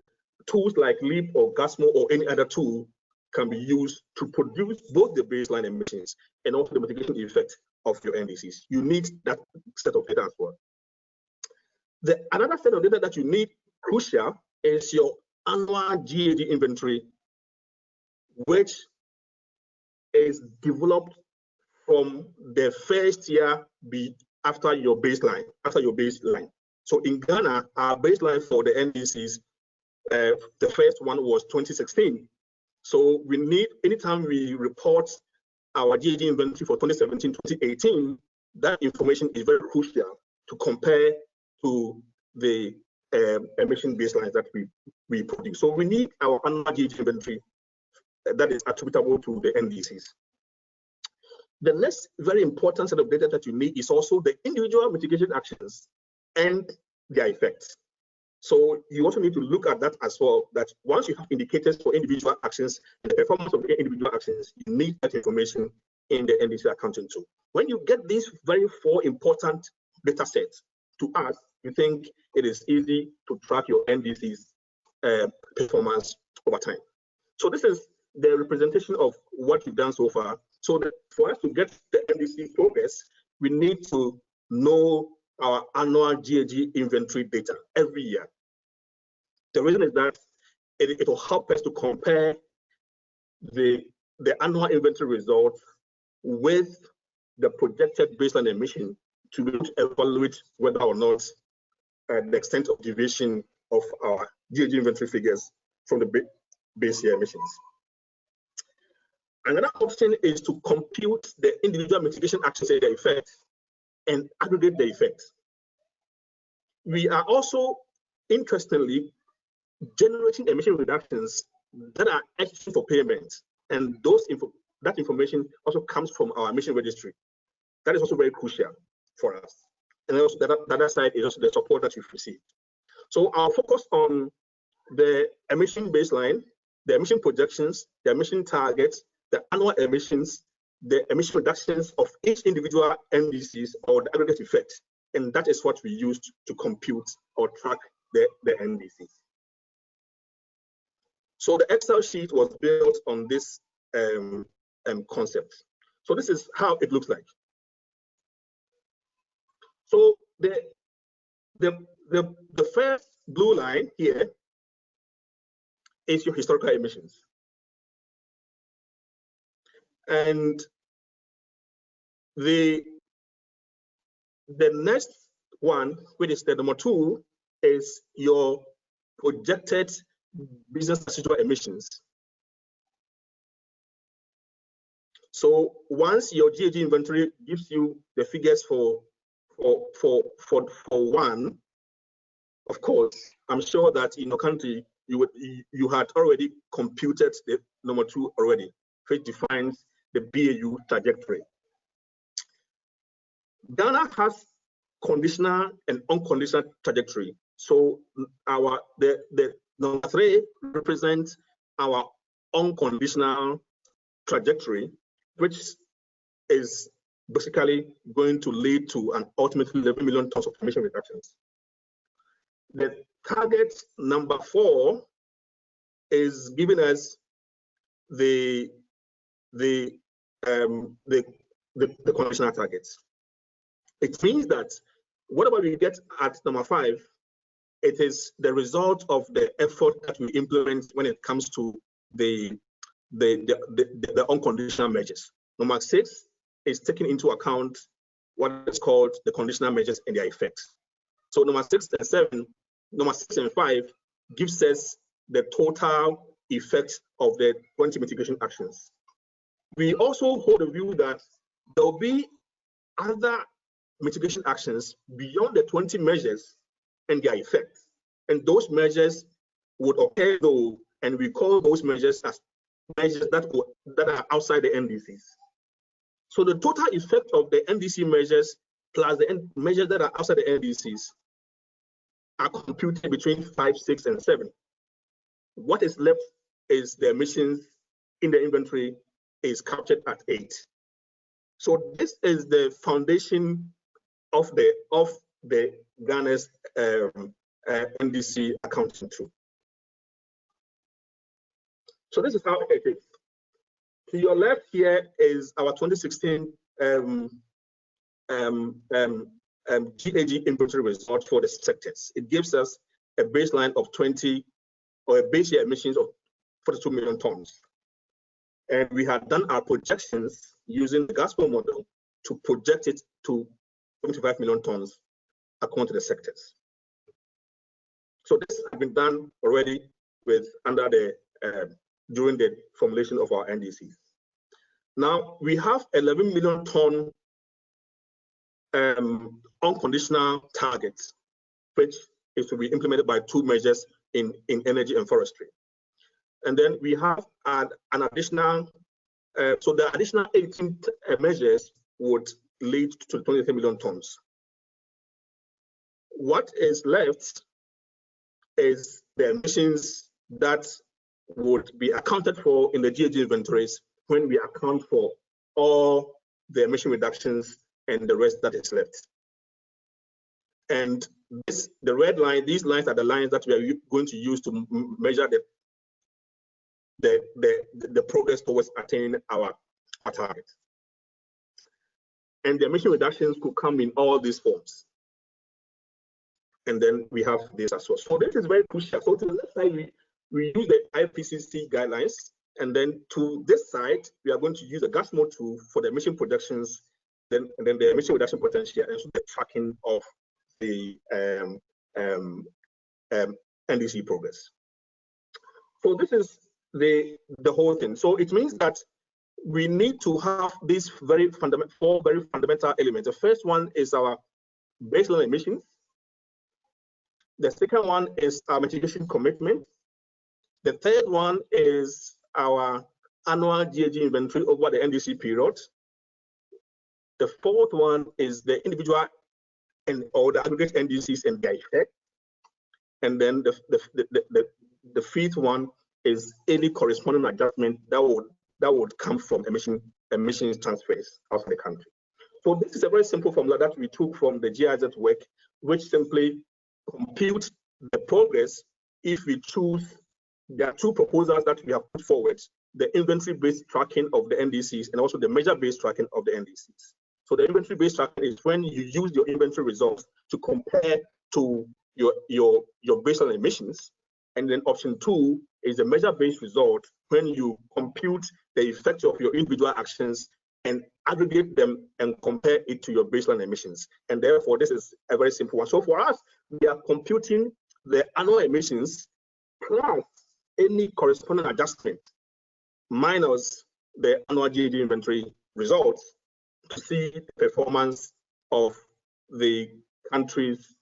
tools like LEAP or GASMO or any other tool can be used to produce both the baseline emissions and also the mitigation effect of your NDCs. You need that set of data as well. Another set of data that you need, crucial, is your annual GAG inventory, which is developed from the first year after your baseline. So in Ghana, our baseline for the NDCs, the first one was 2016. So we need, anytime we report our GAG inventory for 2017, 2018, that information is very crucial to compare to the emission baselines that we produce. So we need our annual GAG inventory that is attributable to the NDCs. The next very important set of data that you need is also the individual mitigation actions and their effects. So you also need to look at that as well, that once you have indicators for individual actions and the performance of the individual actions, you need that information in the NDC accounting tool. When you get these very 4 important data sets to us, you think it is easy to track your NDC's performance over time. So this is the representation of what we've done so far. So that for us to get the NDC progress, we need to know our annual GAG inventory data every year. The reason is that it will help us to compare the annual inventory results with the projected baseline emission to be able to evaluate whether or not the extent of deviation of our GAG inventory figures from the base year emissions. Another option is to compute the individual mitigation actions and their effects and aggregate the effects. We are also, interestingly, generating emission reductions that are eligible for payment, and that information also comes from our emission registry. That is also very crucial for us. And also the other side is also the support that we've received. So I'll focus on the emission baseline, the emission projections, the emission targets, the annual emissions, the emission reductions of each individual NDCs or the aggregate effect. And that is what we used to compute or track the NDCs. So the Excel sheet was built on this concept. So this is how it looks like. So the first blue line here is your historical emissions. And the next one, which is the number 2, is your projected business as usual emissions. So once your GAG inventory gives you the figures for one, of course, I'm sure that in your country you had already computed the number 2 already, which defines the BAU trajectory. Ghana has conditional and unconditional trajectory. So the number 3 represents our unconditional trajectory, which is basically going to lead to an ultimately 11 million tons of emission reductions. The target number 4 is giving us the conditional targets. It means that whatever we get at number 5, it is the result of the effort that we implement when it comes to the unconditional measures. Number 6 is taking into account what is called the conditional measures and their effects. So number 6 and 5 gives us the total effect of the 20 mitigation actions. We also hold a view that there will be other mitigation actions beyond the 20 measures and their effects. And those measures would occur though, and we call those measures as measures that are outside the NDCs. So the total effect of the NDC measures plus the measures that are outside the NDCs are computed between 5, 6, and 7. What is left is the emissions in the inventory is captured at 8. So this is the foundation of the Ghana's NDC accounting tool. So this is how it is. To your left here is our 2016 GAG inventory result for the sectors. It gives us a baseline of 20 or a base year emissions of 42 million tons. And we had done our projections using the gas flow model to project it to 75 million tons according to the sectors. So this has been done already during the formulation of our NDCs. Now we have 11 million ton unconditional targets, which is to be implemented by 2 measures in energy and forestry. And then we have an additional, so the additional 18 measures would lead to 23 million tons. What is left is the emissions that would be accounted for in the GHG inventories when we account for all the emission reductions and the rest that is left. And the red line, these lines are the lines that we are going to use to measure the progress towards attaining our target. And the emission reductions could come in all these forms. And then we have this as well. So this is very crucial. So to the left side, we use the IPCC guidelines, and then to this side, we are going to use the gas mode tool for the emission projections, and then the emission reduction potential, and also the tracking of the NDC progress. So this is the whole thing. So it means that we need to have these four very fundamental elements. The first one is our baseline emissions. The second one is our mitigation commitment. The third one is our annual GHG inventory over the NDC period. The fourth one is the individual or the aggregate NDCs and their effect. And then the fifth one is any corresponding adjustment that would come from emissions transfers out of the country. So this is a very simple formula that we took from the GIZ work, which simply compute the progress if we choose. There are 2 proposals that we have put forward: the inventory-based tracking of the NDCs and also the measure-based tracking of the NDCs. So the inventory-based tracking is when you use your inventory results to compare to your baseline emissions. And then option 2 is the measure-based result when you compute the effect of your individual actions and aggregate them and compare it to your baseline emissions. And therefore, this is a very simple one. So for us, we are computing the annual emissions plus any corresponding adjustment minus the annual GHG inventory results to see the performance of the country's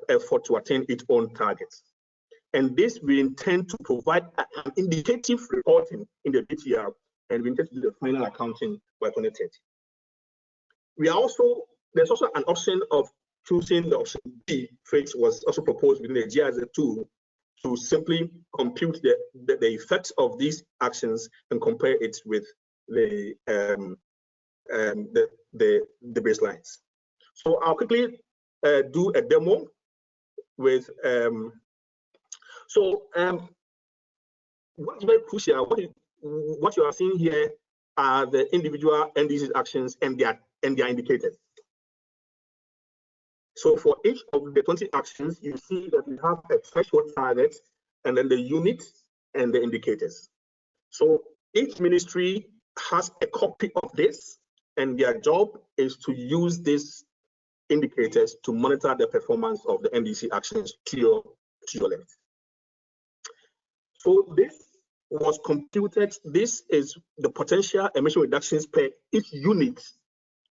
effort to attain its own targets. And this we intend to provide an indicative reporting in the BTR, and we intend to do the final accounting by 2030. There's also an option of choosing the option B, which was also proposed within the GIZ tool, to simply compute the effects of these actions and compare it with the baselines. So I'll quickly do a demo with. What's very crucial, what you are seeing here are the individual NDC actions and their indicators. So for each of the 20 actions, you see that we have a threshold target and then the unit and the indicators. So each ministry has a copy of this, and their job is to use these indicators to monitor the performance of the NDC actions to your left. So this was computed. This is the potential emission reductions per each unit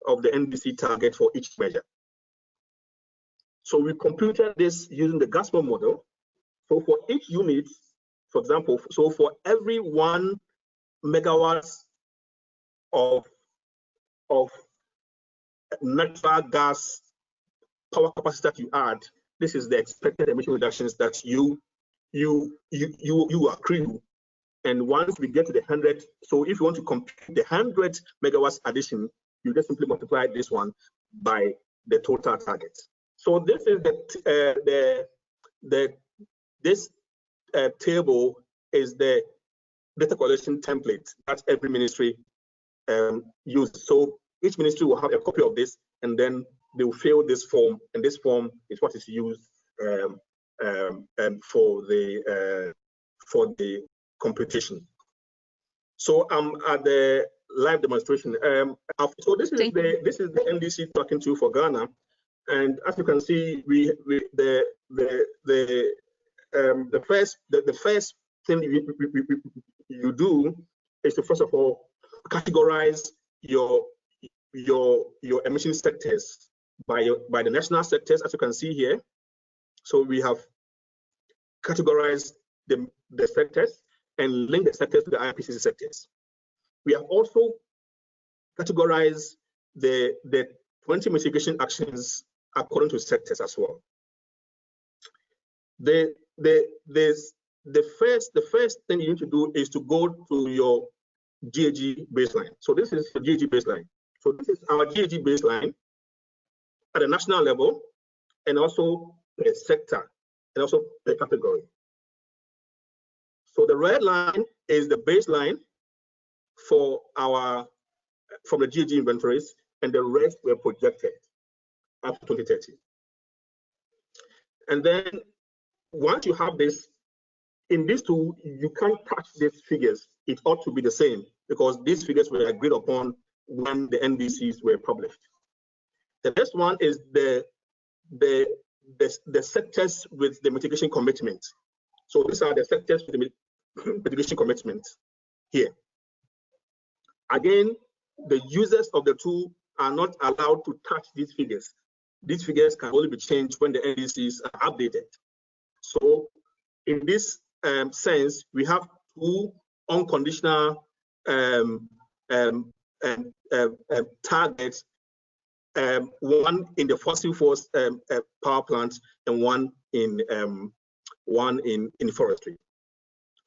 of the NDC target for each measure. So we computed this using the gas model. So for each unit, for example, so for every 1 megawatt of natural gas power capacity that you add, this is the expected emission reductions that you accrue. And once we get to the 100, so if you want to compute the 100 megawatts addition, you just simply multiply this one by the total target. So this is this table is the data collection template that every ministry uses. So each ministry will have a copy of this, and then they will fill this form, and this form is what is used for for the computation. So I'm at the live demonstration. So this is the NDC tracking tool for Ghana, and as you can see, the first thing you do is to first of all categorize your emission sectors by the national sectors, as you can see here. So we have categorized the sectors and link the sectors to the IPCC sectors. We have also categorized the 20 mitigation actions according to sectors as well. The first thing you need to do is to go to your GAG baseline. So this is the GAG baseline. So this is our GAG baseline at a national level, and also per sector, and also per category. So the red line is the baseline for from the GAG inventories, and the rest were projected up to 2030. And then once you have this, in this tool, you can't touch these figures. It ought to be the same because these figures were agreed upon when the NDCs were published. The next one is the sectors with the mitigation commitment. So these are the sectors with the mitigation commitment here. Again, the users of the tool are not allowed to touch these figures. These figures can only be changed when the NDCs are updated. So in this sense, we have two unconditional targets, one in the fossil fuel power plants and one in forestry.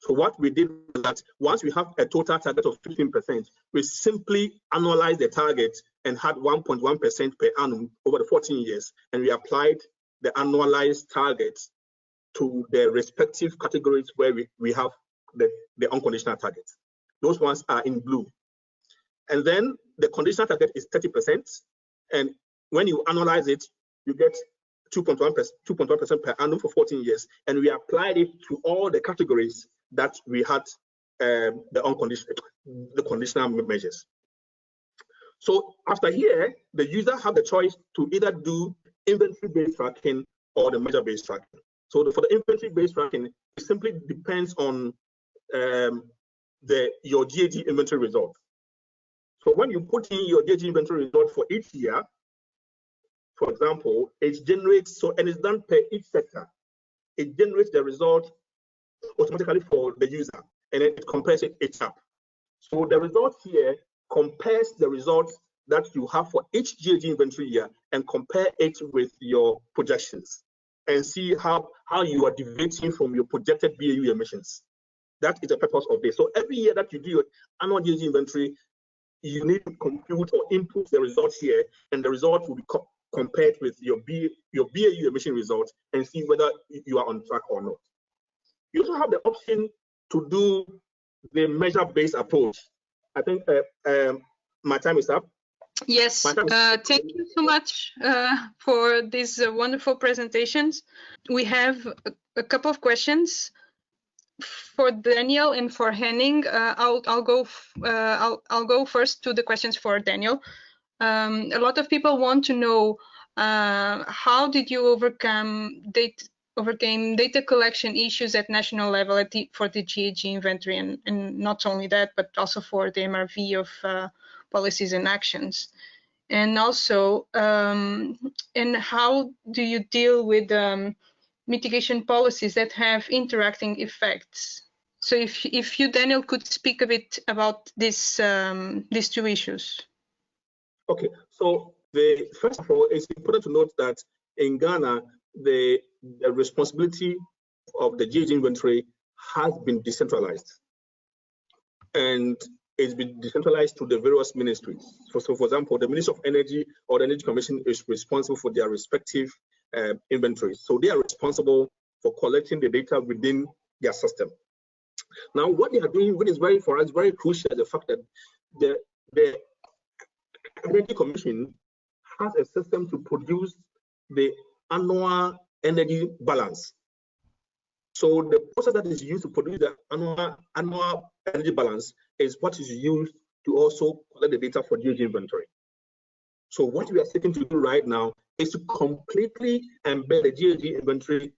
So what we did was that once we have a total target of 15%, we simply annualized the target and had 1.1% per annum over the 14 years, and we applied the annualized targets to the respective categories where we have the unconditional targets. Those ones are in blue. And then the conditional target is 30%, and when you annualize it, you get 2.1% per annum for 14 years, and we applied it to all the categories that we had the conditional measures. So after here, the user have the choice to either do inventory-based tracking or the measure-based tracking. So for the inventory-based tracking, it simply depends on your GAG inventory result. So when you put in your GAG inventory result for each year, for example, it generates, and it's done per each sector. It generates the result automatically for the user, and then it compares it up. So the result here compares the results that you have for each GAG inventory year and compare it with your projections and see how you are deviating from your projected BAU emissions. That is the purpose of this. So every year that you do your annual GAG inventory, you need to compute or input the results here, and the result will be compared with your BAU emission results and see whether you are on track or not. You also have the option to do the measure-based approach. I think my time is up. Yes, thank you so much for these wonderful presentations. We have a couple of questions for Daniel and for Henning. I'll go first to the questions for Daniel. A lot of people want to know how did you overcome data collection issues at national level for the GAG inventory, and not only that, but also for the MRV of policies and actions. And also, and how do you deal with mitigation policies that have interacting effects? So if you, Daniel, could speak a bit about these two issues. Okay, so first of all, it's important to note that in Ghana, the responsibility of the GAG inventory has been decentralized, and it's been decentralized to the various ministries. So for example, the Ministry of Energy or the Energy Commission is responsible for their respective inventories. So they are responsible for collecting the data within their system. Now, what they are doing, which is for us very crucial, is the fact that the Energy Commission has a system to produce the annual energy balance. So the process that is used to produce the annual energy balance is what is used to also collect the data for GHG inventory. So what we are seeking to do right now is to completely embed the GHG inventory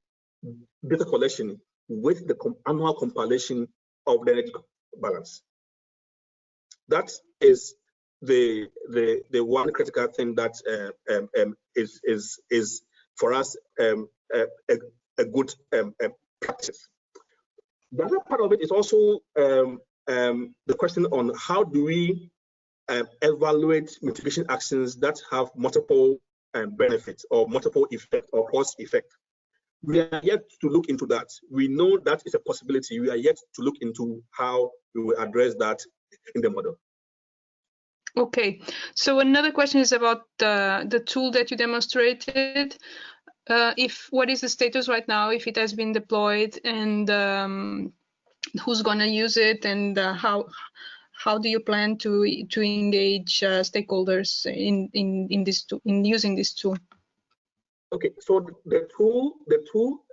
data collection with the annual compilation of the energy balance. That is the one critical thing that is for us a good practice. The other part of it is also the question on how do we evaluate mitigation actions that have multiple benefits or multiple effect or cause effect. We are yet to look into that. We know that is a possibility. We are yet to look into how we will address that in the model. Okay, so another question is about the tool that you demonstrated. What is the status right now, if it has been deployed, and who's going to use it, and how do you plan to engage stakeholders in using this tool? Okay, so the tool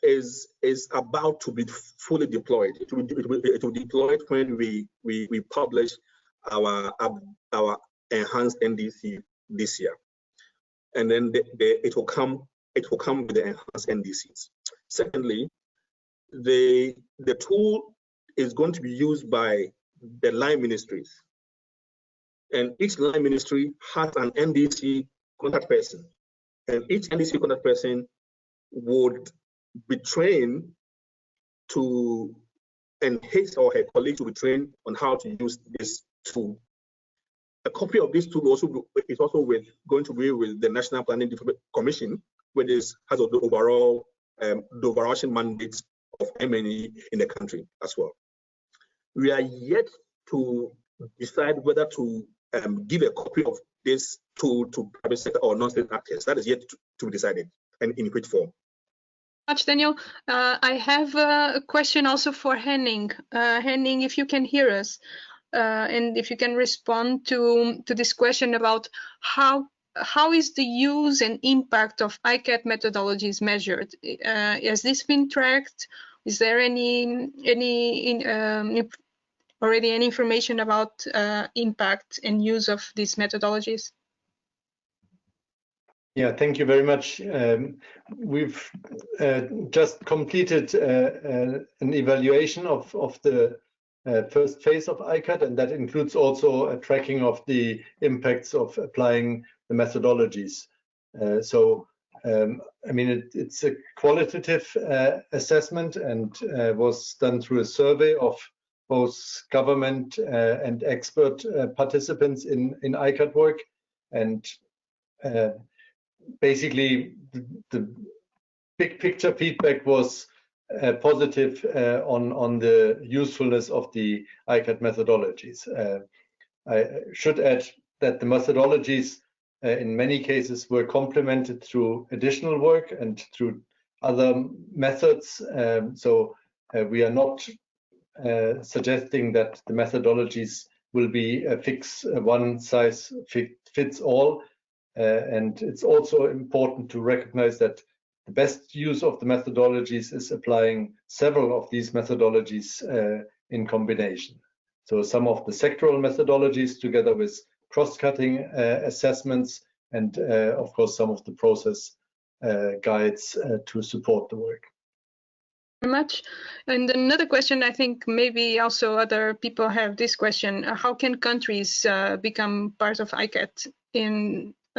is about to be fully deployed. It will be deployed when we publish our enhanced NDC this year, and then it will come with the enhanced NDCs. Secondly, the tool is going to be used by the line ministries, and each line ministry has an NDC contact person, and each NDC contact person would be trained to, and his or her colleagues will be trained on how to use this tool. A copy of this tool is also going to be with the National Planning Commission, which has the overarching mandate of MNE in the country as well. We are yet to decide whether to give a copy of this tool to private sector or non-state actors. That is yet to be decided, and in which form. Much, Daniel. I have a question also for Henning. Henning, if you can hear us, and if you can respond to this question about how is the use and impact of ICAT methodologies measured? Has this been tracked? Is there already any information about impact and use of these methodologies? Yeah, thank you very much. We've just completed an evaluation of the first phase of ICAT, and that includes also a tracking of the impacts of applying the methodologies. I mean, it's a qualitative assessment, and was done through a survey of both government and expert participants in ICAT work, and basically the big picture feedback was positive on the usefulness of the ICAT methodologies. I should add that the methodologies in many cases were complemented through additional work and through other methods. We are not suggesting that the methodologies will be a one size fits all. And it's also important to recognize that the best use of the methodologies is applying several of these methodologies in combination. So some of the sectoral methodologies together with cross-cutting assessments, and of course some of the process guides to support the work. Very much. And another question, I think maybe also other people have this question: how can countries become part of ICAT?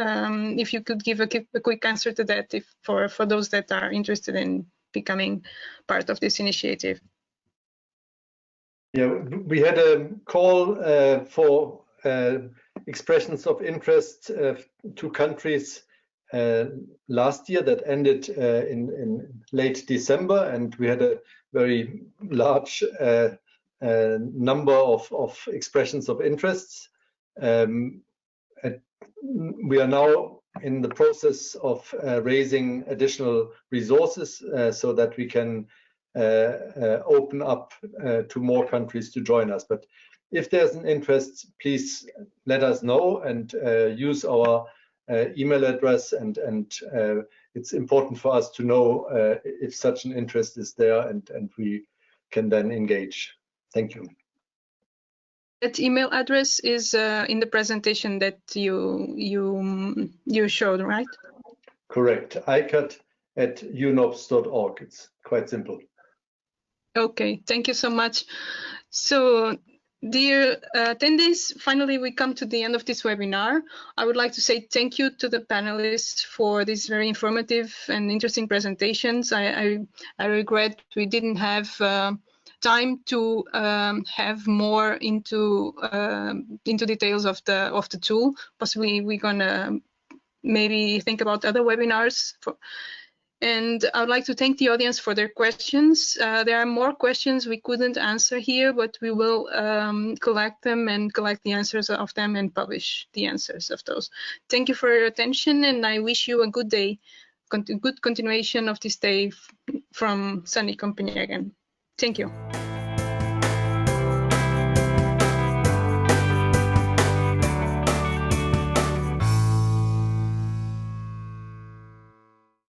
If you could give a quick answer to that, for those that are interested in becoming part of this initiative. Yeah, we had a call for expressions of interest to countries last year that ended in late December, and we had a very large number of expressions of interests. We are now in the process of raising additional resources so that we can open up to more countries to join us. But if there's an interest, please let us know and use our email address, and it's important for us to know if such an interest is there, and we can then engage. Thank you. That email address is in the presentation that you showed, right? Correct. ICAT@unops.org. It's quite simple. Okay, thank you so much. So, dear attendees, finally we come to the end of this webinar. I would like to say thank you to the panelists for these very informative and interesting presentations. I regret we didn't have time to have more into details of the tool. Possibly we're gonna maybe think about other webinars. And I would like to thank the audience for their questions. There are more questions we couldn't answer here, but we will collect them and collect the answers of them and publish the answers of those. Thank you for your attention, and I wish you a good day, good continuation of this day from sunny Copenhagen. Thank you.